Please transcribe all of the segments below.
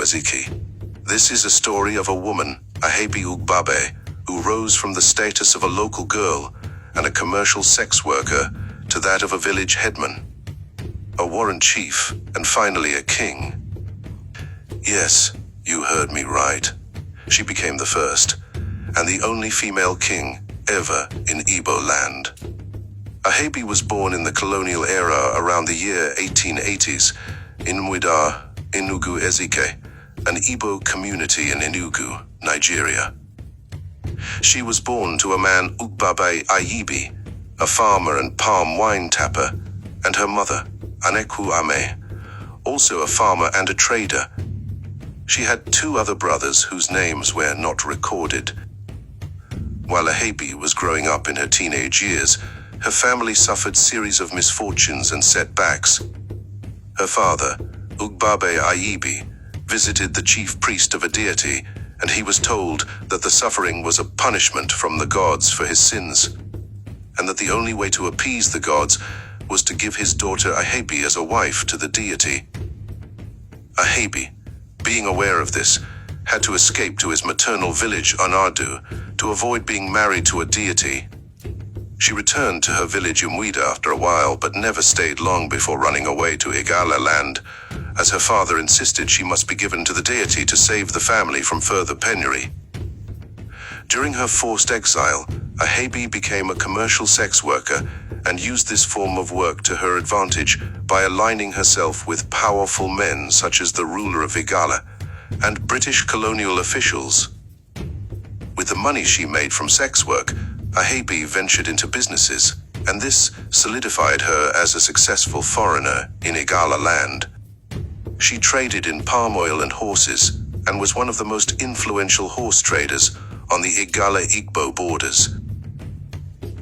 Ezike. This is a story of a woman, Ahebe Ugbabe, who rose from the status of a local girl and a commercial sex worker to that of a village headman, a warrant chief, and finally a king. Yes, you heard me right. She became the first and the only female king ever in Igbo land. Ahebe was born in the colonial era around the year 1880s in Mwida, Enugu, Ezike, an Igbo community in Enugu, Nigeria. She was born to a man Ugbabe Ahebe, a farmer and palm wine tapper, and her mother, Aneku Ame, also a farmer and a trader. She had two other brothers whose names were not recorded. While Ahebe was growing up in her teenage years, her family suffered series of misfortunes and setbacks. Her father, Ugbabe Ahebe, visited the chief priest of a deity, and he was told that the suffering was a punishment from the gods for his sins, and that the only way to appease the gods was to give his daughter Ahebe as a wife to the deity. Ahebe, being aware of this, had to escape to his maternal village Onadu to avoid being married to a deity. She returned to her village Umwida after a while, but never stayed long before running away to Igala land, as her father insisted she must be given to the deity to save the family from further penury. During her forced exile, Ahebe became a commercial sex worker and used this form of work to her advantage by aligning herself with powerful men such as the ruler of Igala and British colonial officials. With the money she made from sex work, Ahebe ventured into businesses, and this solidified her as a successful foreigner in Igala land. She traded in palm oil and horses, and was one of the most influential horse traders on the Igala-Igbo borders.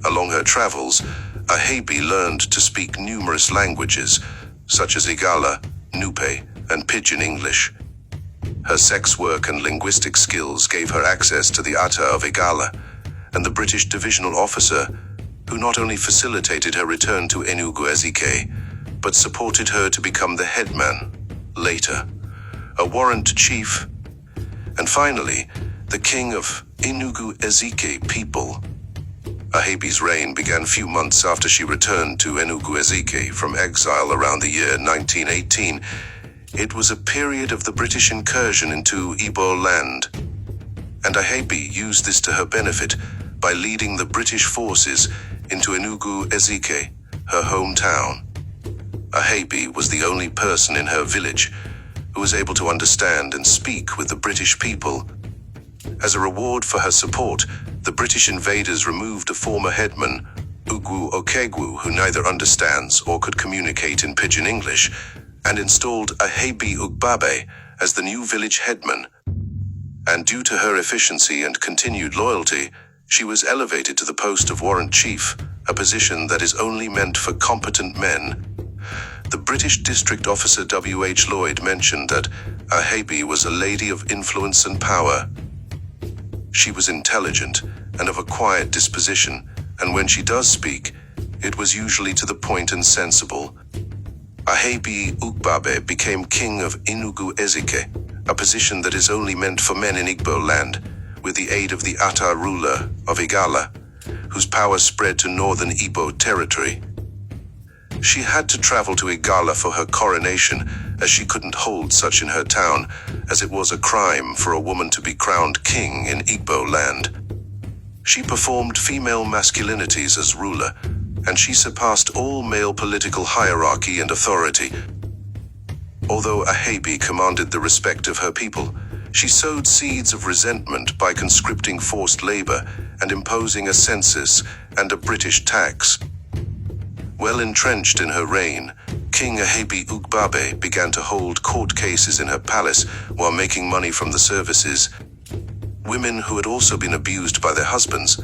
Along her travels, Ahebe learned to speak numerous languages, such as Igala, Nupe, and Pidgin English. Her sex work and linguistic skills gave her access to the Ata of Igala, and the British divisional officer, who not only facilitated her return to Enugu Ezike, but supported her to become the headman, later, a warrant chief, and finally, the king of Enugu Ezike people. Ahebe's reign began few months after she returned to Enugu Ezike from exile around the year 1918. It was a period of the British incursion into Igbo land, and Ahebe used this to her benefit by leading the British forces into Enugu Ezike, her hometown. Ahebe was the only person in her village who was able to understand and speak with the British people. As a reward for her support, the British invaders removed a former headman, Ugwu Okegwu, who neither understands or could communicate in Pidgin English, and installed Ahebe Ugbabe as the new village headman. And due to her efficiency and continued loyalty, she was elevated to the post of warrant chief, a position that is only meant for competent men. The British district officer W.H. Lloyd mentioned that Ahebe was a lady of influence and power. She was intelligent and of a quiet disposition, and when she does speak, it was usually to the point and sensible. Ahebe Ugbabe became king of Enugu Ezike, a position that is only meant for men in Igbo land, with the aid of the Ata ruler of Igala, whose power spread to northern Igbo territory. She had to travel to Igala for her coronation, as she couldn't hold such in her town, as it was a crime for a woman to be crowned king in Igbo land. She performed female masculinities as ruler, and she surpassed all male political hierarchy and authority. Although Ahebe commanded the respect of her people, she sowed seeds of resentment by conscripting forced labor and imposing a census and a British tax. Well entrenched in her reign, King Ahebe Ugbabe began to hold court cases in her palace while making money from the services. Women who had also been abused by their husbands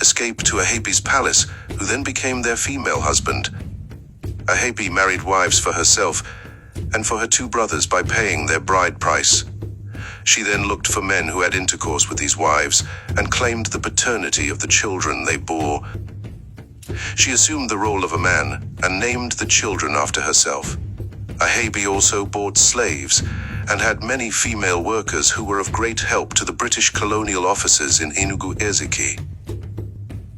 escaped to Ahebe's palace, who then became their female husband. Ahebe married wives for herself and for her two brothers by paying their bride price. She then looked for men who had intercourse with these wives and claimed the paternity of the children they bore. She assumed the role of a man and named the children after herself. Ahebe also bought slaves and had many female workers who were of great help to the British colonial officers in Enugu, Ezike.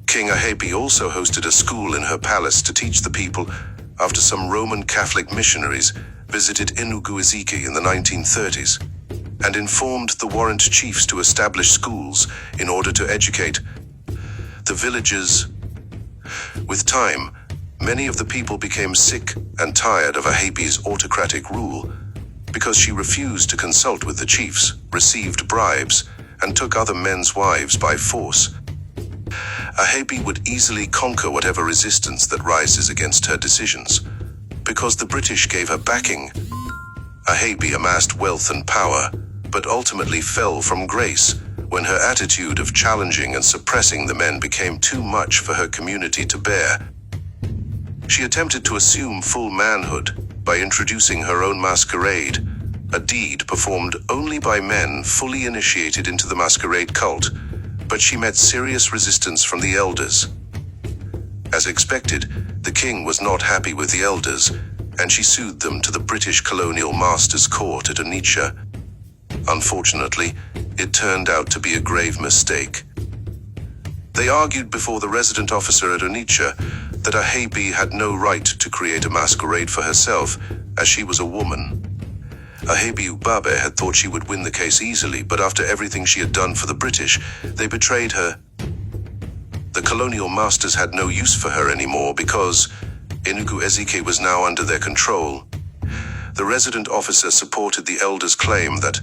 King Ahabi also hosted a school in her palace to teach the people after some Roman Catholic missionaries visited Enugu, Ezike in the 1930s, and informed the warrant chiefs to establish schools in order to educate the villagers. With time, many of the people became sick and tired of Ahabi's autocratic rule because she refused to consult with the chiefs, received bribes, and took other men's wives by force. Ahabi would easily conquer whatever resistance that rises against her decisions. Because the British gave her backing, Ahabi amassed wealth and power, but ultimately fell from grace when her attitude of challenging and suppressing the men became too much for her community to bear. She attempted to assume full manhood by introducing her own masquerade, a deed performed only by men fully initiated into the masquerade cult, but she met serious resistance from the elders. As expected, the king was not happy with the elders, and she sued them to the British colonial master's court at Onitsha. Unfortunately, it turned out to be a grave mistake. They argued before the resident officer at Onitsha that Ahabi had no right to create a masquerade for herself, as she was a woman. Ahabi Ugbabe had thought she would win the case easily, but after everything she had done for the British, they betrayed her. The colonial masters had no use for her anymore because Enugu Ezike was now under their control. The resident officer supported the elders' claim that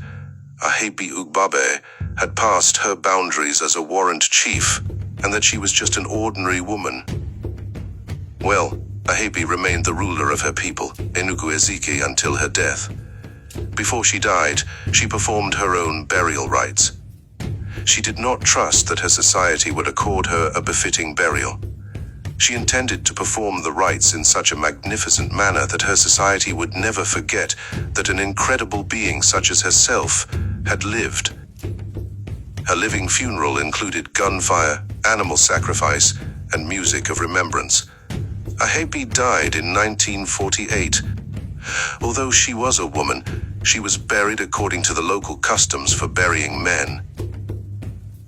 Ahabi Ugbabe had passed her boundaries as a warrant chief, and that she was just an ordinary woman. Well, Ahabi remained the ruler of her people, Enugu Ezike, until her death. Before she died, she performed her own burial rites. She did not trust that her society would accord her a befitting burial. She intended to perform the rites in such a magnificent manner that her society would never forget that an incredible being such as herself had lived. Her living funeral included gunfire, animal sacrifice, and music of remembrance. Ahabi died in 1948. Although she was a woman, she was buried according to the local customs for burying men.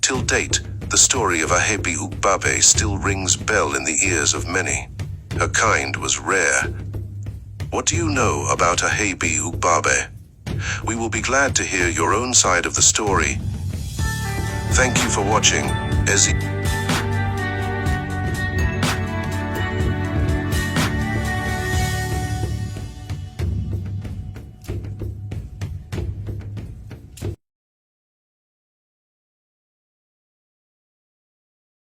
Till date, the story of Ahabi Ugbabe still rings bell in the ears of many. Her kind was rare. What do you know about Ahabi Ugbabe? We will be glad to hear your own side of the story. Thank you for watching. Ezike.